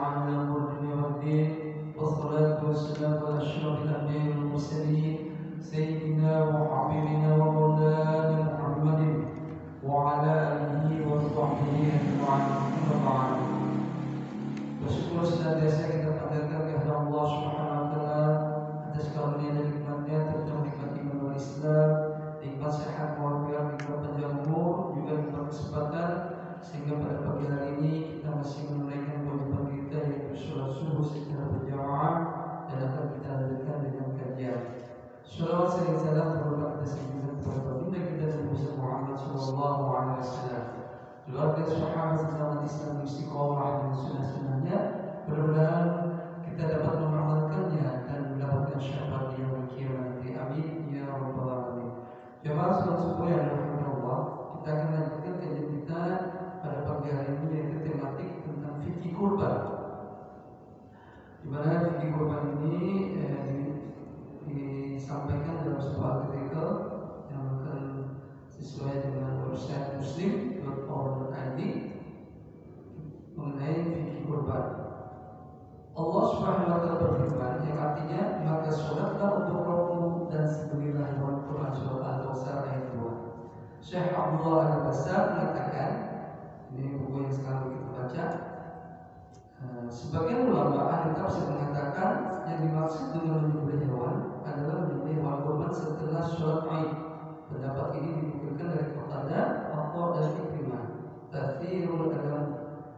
على أمر الدنيا والدين والصلاة والسلام على أشرف الأنبياء والمرسلين سيدنا وحبيبنا ومولانا محمد وعلى آله وصحبه أجمعين. أما بعد, bersyukur senantiasa kita panjatkan kehadirat Allah Subhanahu wa taala atas karunia dan nikmat-Nya, terutama nikmat iman wal Islam, nikmat sehat walafiat, nikmat panjang umur, juga nikmat kesempatan, sehingga pada pagi hari ini kita masih menunaikan kewajiban kita, yaitu sholat subuh secara berjamaah, dan akan kita lanjutkan dengan kajian. Shalawat serta salam terhormat atas junjungan kepada baginda kita Nabi Muhammad sallallahu alaihi wasallam, keluarga sahabat selamat Islam istiqomah dengan sunnah-sunnahnya. Mudah-mudahan kita dapat mengamalkannya dan mendapatkan syafaat di yaumul qiyamah nanti. Amin ya rabbal alamin. Jemaah salat subuh yang dirahmati Allah, kita akan lanjutkan kajian kita pada pagi hari ini, yaitu tematik tentang fikih kurban. Di mana fikih kurban ini disampaikan dalam sebuah artikel yang akan sesuai dengan website muslim.org.id mengenai fikih kurban. Allah Subhanahu wa taala berfirman, yang artinya, maka sholatlah untuk Rabbmu dan sembelihlah hewan kurban, surah Al-Baqarah ayat 2. Syekh Abdullah Al-Basar mengatakan, ini buku yang sekarang kita baca, sebagian ulama ahli tafsir mengatakan yang dimaksud dengan menyembelih hewan adalah menyembelih hewan kurban setelah sholat Id. Pendapat ini dinukilkan dari Qatadah, Atha dan Ikrimah, Tathirul Alam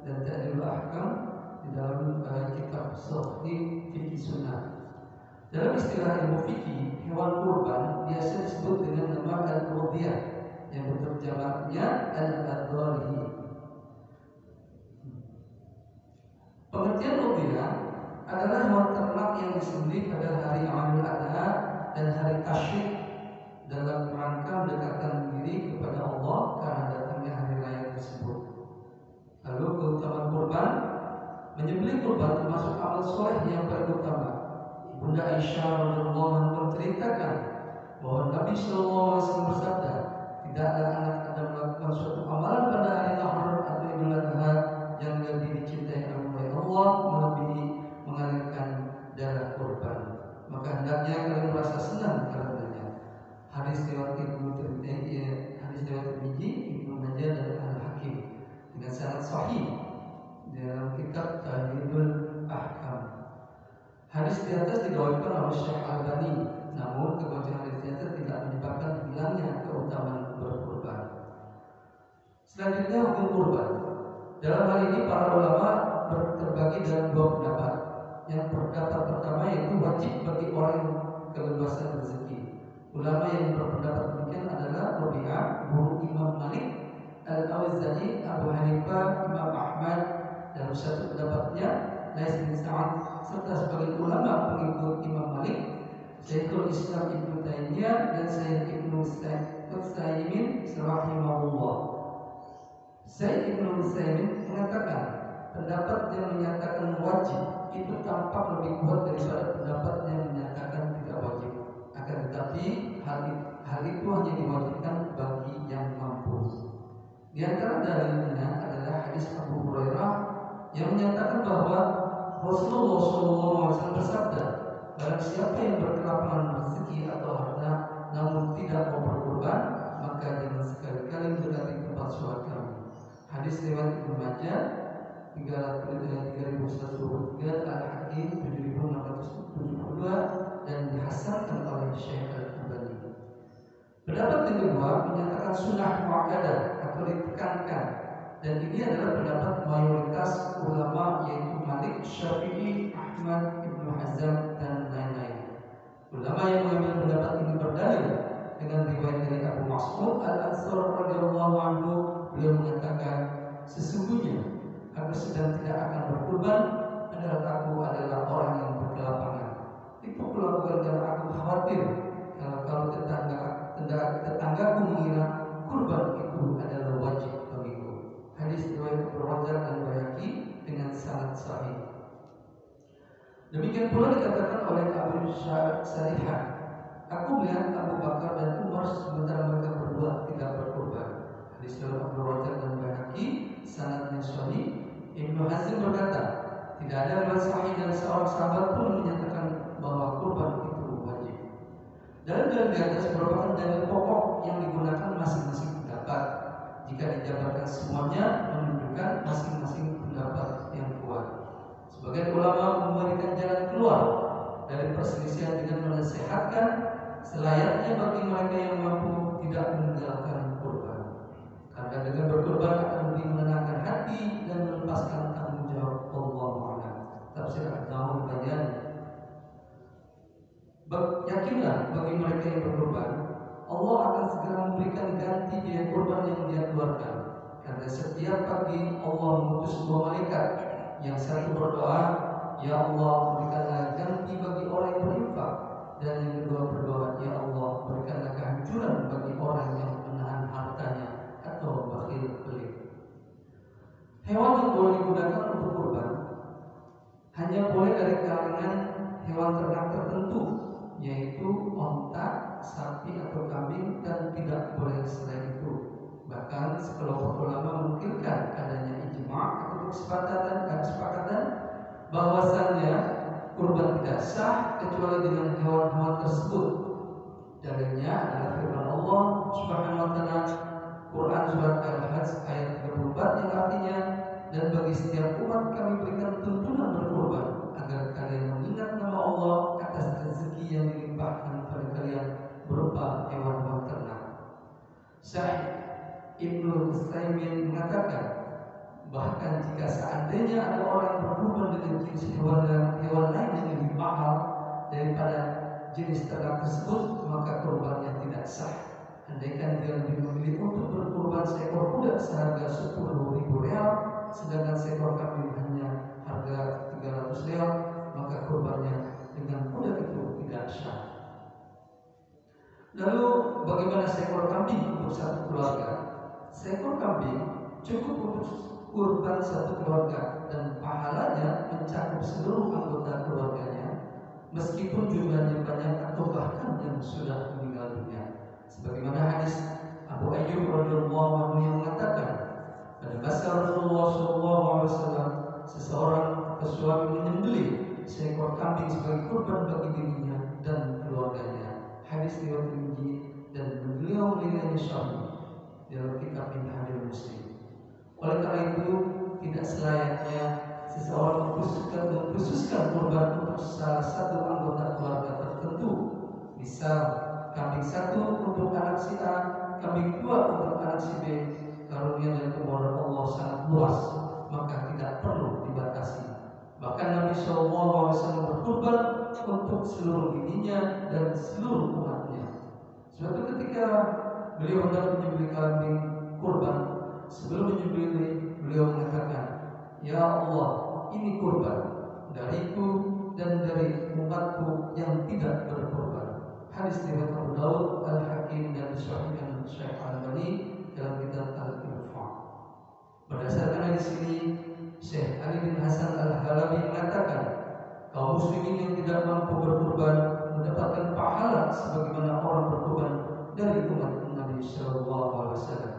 dan Ta'dilul Ahkam di dalam kitab Sahih Fikih Sunnah. Dalam istilah ilmu fikih, hewan kurban biasa disebut dengan nama al-udhiyah, yang berterjemahnya al-adhari. Pengertian udhiyah adalah hewan ternak yang disembelih pada hari Idul Adha dan hari Tasyrik dalam rangka mendekatkan diri kepada Allah karena datangnya hari raya tersebut. Lalu keutamaan kurban, menyembelih kurban termasuk amal soleh yang paling utama. Bunda Aisyah radhiyallahu anha menceritakan bahwa Nabi sallallahu alaihi wasallam bersabda, tidaklah anak Adam melakukan suatu amalan pada hari Nahr atau Idul Adha yang lebih dicintai oleh Allah melebihi mengalirkan darah kurban. Maka hendaknya kalian merasa senang karenanya. Hadis riwayat Tirmidzi, Ibnu Majah dan Al-Hakim dengan sanad sahih dalam kitab Tahdhibul Ahkam. Hadis di atas diriwayatkan oleh Syekh Al-Albani, namun kebocoran hadis di atas tidak menyebabkan hilangnya keutamaan berkurban. Selanjutnya, hukum kurban. Dalam hal ini para ulama terbagi dalam dua pendapat. Yang pendapat pertama yaitu wajib bagi orang yang keleluasan rezeki. Ulama yang berpendapat demikian adalah Rabi'ah, guru Imam Malik, Al-Auza'i, Abu Hanifah, Imam Ahmad. Dalam satu pendapatnya, Lais bin Sa'ad, serta sebagai ulama pengikut Imam Malik, Syekhul Islam Ibnu Taimiyah dan Syekh Ibnu Utsaimin rahimahullah. Syekh Ibnu Utsaimin mengatakan, pendapat yang menyatakan wajib itu tampak lebih kuat daripada pendapat yang menyatakan tidak wajib. Akan tetapi hal itu hanya diwajibkan bagi yang mampu. Di antara dalilnya adalah hadis Abu Hurairah yang menyatakan bahwa Rasulullah SAW bersabda, barang siapa yang berkelaparan rezeki atau harta namun tidak mau berkorban, maka jangan sekali-kali mendekati tempat sholat kami. Hadis riwayat Ibnu Majah 3123, Al-Hakim 7672 dan dihasankan oleh Syekh Al-Albani. Pendapat yang kedua menyatakan sunnah muakkadah atau ditekankan, dan ini adalah pendapat mayoritas ulama yaitu Malik, Syafi'i, Ahmad, Ibnu Hazm dan lain-lain. Ulama yang mengambil pendapat ini berdalil dengan riwayat dari Abu Mas'ud Al-Ansari radhiyallahu anhu. Beliau mengatakan, sesungguhnya aku sedang tidak akan berkurban adalah aku adalah orang yang berkelaparan. Itu kulakukan karena aku khawatir kalau tetanggaku mengira kurban itu adalah wajib bagiku. Hadis riwayat Abu Rajab dan Baihaqi dengan sanad sahih. Demikian pula dikatakan oleh Abu Syarihah, aku melihat Abu Bakar dan Umar sementara mereka berdua tidak berkurban. Hadis riwayat Abu Rajab dan Baihaqi sanadnya sahih. Ibnu Hazm berkata, Tidak ada riwayat sahih dari seorang sahabat pun menyatakan bahwa kurban itu wajib. Dalil di atas merupakan dalil pokok yang digunakan masing-masing pendapat. Jika dijabarkan semuanya menunjukkan masing-masing pendapat yang kuat. Sebagian ulama memberikan jalan keluar dari perselisihan dengan menasihatkan selayaknya bagi mereka yang mampu tidak meninggalkan kurban. Karena dengan berkurban akan lebih menenangkan hati dan melepaskan tanggung jawab Allah Ta'ala. Tafsir An-Nawawi Bayan. Yakinlah bagi mereka yang berkurban, Allah akan segera memberikan ganti biaya kurban yang dia keluarkan. Karena setiap pagi Allah mengutus dua malaikat, yang satu berdoa, Ya Allah, berikanlah ganti bagi orang yang berinfak, dan yang kedua berdoa, Ya Allah, berikanlah kehancuran bagi orang yang menahan hartanya atau bakhil pelit. Hewan yang boleh digunakan untuk kurban hanya boleh dari kalangan hewan ternak tertentu, yaitu onta, sapi atau kambing, dan tidak boleh selain itu. Bahkan sekelompok ulama menukilkan adanya ijma' atau kesepakatan bahwasannya kurban tidak sah kecuali dengan hewan-hewan tersebut. Dalilnya adalah firman Allah Subhanahu wa taala Quran surat Al-Hajj ayat 34 yang artinya, dan bagi setiap umat kami berikan tuntunan berkurban agar kalian mengingat nama Allah atas rezeki yang dilimpahkan pada kalian berupa hewan-hewan ternak. Syekh Ibnu Utsaimin mengatakan, bahkan jika seandainya ada orang yang berkurban dengan jenis hewan lain yang lebih mahal daripada jenis ternak tersebut, maka kurbannya tidak sah. Andaikan dia lebih memilih untuk berkurban seekor kuda seharga 10.000 real, sedangkan seekor kambing hanya harga 300 real, maka kurbannya dengan kuda itu tidak sah. Lalu bagaimana seekor kambing untuk satu keluarga? Seekor kambing cukup untuk kurban satu keluarga, dan pahalanya mencakup seluruh anggota keluarganya, meskipun jumlahnya banyak atau bahkan yang sudah meninggal dunia. Sebagaimana hadis Abu Ayyub radhiyallahu anhu yang mengatakan, pada masa Rasulullah SAW, seseorang atau suami menyembelih seekor kambing sebagai kurban bagi dirinya dan keluarganya. Hadis riwayat Tirmidzi, dan beliau menilainya sahih dalam kitab Minhajul Muslim. Oleh karena itu, tidak selayaknya seseorang mengkhususkan kurban untuk salah satu anggota keluarga tertentu. Misal, kambing satu untuk anak si A, kambing dua untuk anak si B. Karunia dan kemurahan Allah sangat luas, maka tidak perlu dibatasi. Bahkan Nabi SAW berkurban untuk seluruh dirinya dan seluruh umatnya. Suatu ketika beliau hendak menyembelih kambing kurban, sebelum menyembelih beliau mengatakan, Ya Allah, ini kurban dariku dan dari umatku yang tidak berkurban. Hadis riwayat Abu Daud, Al-Hakim, dan disahihkan Syekh Al-Albani dalam kitab Al-Irfa'. Berdasarkan hadis ini, Syekh Ali bin Hasan Al-Halabi mengatakan, kaum muslimin yang tidak mampu berkurban mendapatkan pahala sebagaimana orang berkurban dari umat Nabi Sallallahu Alaihi Wasallam.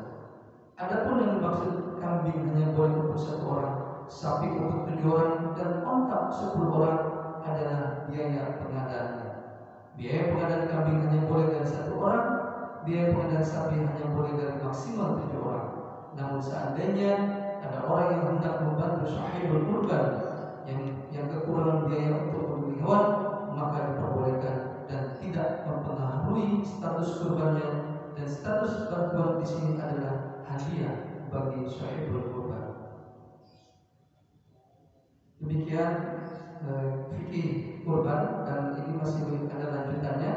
Adapun yang dimaksud kambing hanya boleh untuk satu orang, sapi untuk 7 orang, dan onta 10 orang adalah biaya pengadaannya. Biaya pengadaan kambing hanya boleh dari 1 orang, biaya pengadaan sapi hanya boleh dari maksimal 7 orang. Namun seandainya ada orang yang hendak membantu sahibul kurban yang kekurangan biaya untuk membeli hewan, maka diperbolehkan dan tidak mempengaruhi status kurbannya, dan status bantuan di sini adalah hadiah bagi sahibul kurban. Demikian fikih kurban, dan ini masih ada lanjutannya.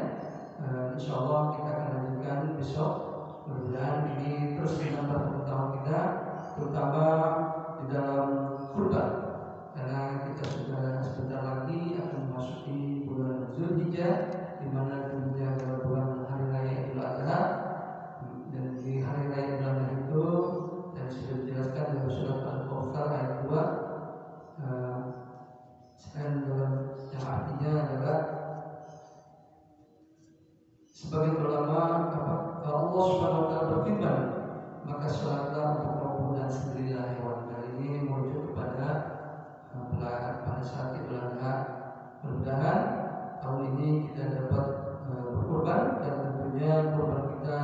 Insyaallah kita akan lanjutkan besok. Mudah-mudahan ini terus menambah pengetahuan kita, terutama di dalam kurban, karena kita sudah sebentar lagi akan memasuki bulan Zulhijjah, di mana kemudian adalah bulan hari raya Idul Adha. Dan di hari raya Idul Adha itu, dan sudah dijelaskan dalam surat Al-Kautsar ayat 2, dalam yang artinya adalah sebagian ulama Allah Subhanahu wa taala berfirman, maka sholatlah untuk Rabbu dan sendirilah hewan. Dan ini merujuk kepada pada saat Idul Adha. Mudah-mudahan tahun ini kita dapat berkurban, dan tentunya kurban kita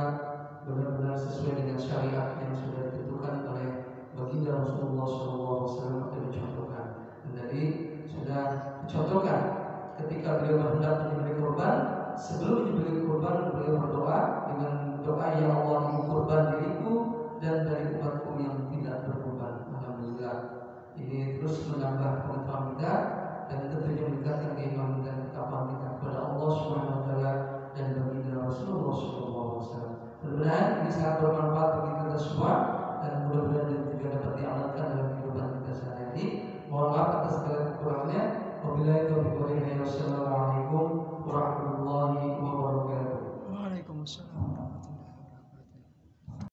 benar-benar sesuai dengan syariat yang sudah ditentukan oleh baginda Rasulullah SAW atau dicontohkan. Dan tadi sudah dicontohkan ketika beliau hendak menyembelih kurban, sebelum menyembelih kurban beliau berdoa dengan doa, ya Allah, ini kurban diriku dan dari umatku yang tidak berkurban. Alhamdulillah, ini terus menambah pengetahuan kita dan tentunya meningkatkan keimanan dan ketakwaan kita kepada Allah Subhanahu wa taala dan baginda Rasulullah SAW. Mudah-mudahan ini sangat bermanfaat bagi kita semua.